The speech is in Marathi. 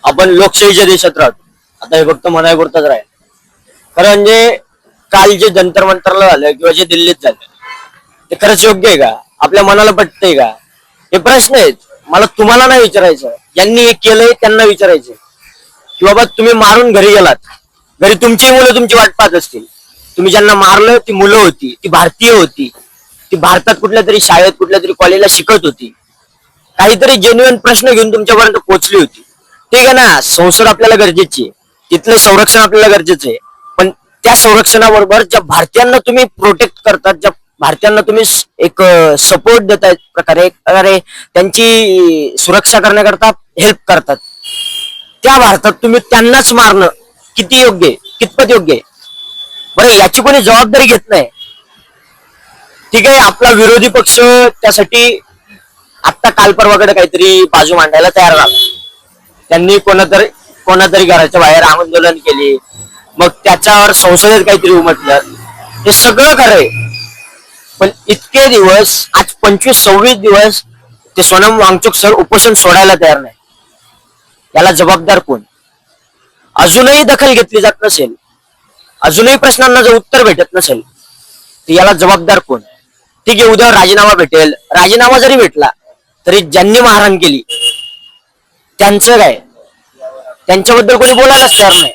आपण लोकशाहीच्या देशात राहतो. आता हे फक्त म्हणायपुरतच राहील. खरं म्हणजे काल जे जंतर मंतरला झालं किंवा जे दिल्लीत झालं ते खरंच योग्य आहे का? आपल्या मनाला पटतंय का? हे प्रश्न आहेत. मला तुम्हाला नाही विचारायचं, ज्यांनी हे केलंय त्यांना विचारायचं की बाबा तुम्ही मारून घरी गेलात, घरी तुमची मुलं तुमची वाट पाहत असतील. तुम्ही ज्यांना मारलं ती मुलं होती, ती भारतीय होती, ती भारतात कुठल्या तरी शाळेत कुठल्या तरी कॉलेजला शिकत होती, काहीतरी जेन्युइन प्रश्न घेऊन तुमच्यापर्यंत पोहोचली होती. ठीक आहे ना, संसद आपल्याला गरजेची आहे, तिथलं संरक्षण आपल्याला गरजेचं आहे, पण त्या संरक्षणाबरोबर ज्या भारतीयांना तुम्ही प्रोटेक्ट करतात, ज्या भारतीयांना तुम्ही एक सपोर्ट देताय प्रकारे त्यांची सुरक्षा करण्याकरता हेल्प करतात, त्या भारतात तुम्ही त्यांनाच मारणं किती योग्य आहे, कितपत योग्य आहे? बरं, याची कोणी जबाबदारी घेत नाही. ठीक आहे, आपला विरोधी पक्ष त्यासाठी आत्ता काल परवाकडे काहीतरी बाजू मांडायला तयार झाला. त्यांनी कोणातरी घराच्या बाहेर आंदोलन केले, मग त्याच्यावर संसदेत काहीतरी उमटलं. हे सगळं खरंय, पण इतके दिवस, आज 25-26 दिवस ते सोनम वांगचुक सर उपोषण सोडायला तयार नाही. याला जबाबदार कोण? अजूनही दखल घेतली जात नसेल, अजूनही प्रश्नांना जर उत्तर भेटत नसेल, तर याला जबाबदार कोण? ठीक आहे, उद्या राजीनामा भेटेल. राजीनामा जरी भेटला तरी ज्यांनी मारहाण केली त्यांचं काय? त्यांच्याबद्दल कोणी बोलायलाच तयार नाही.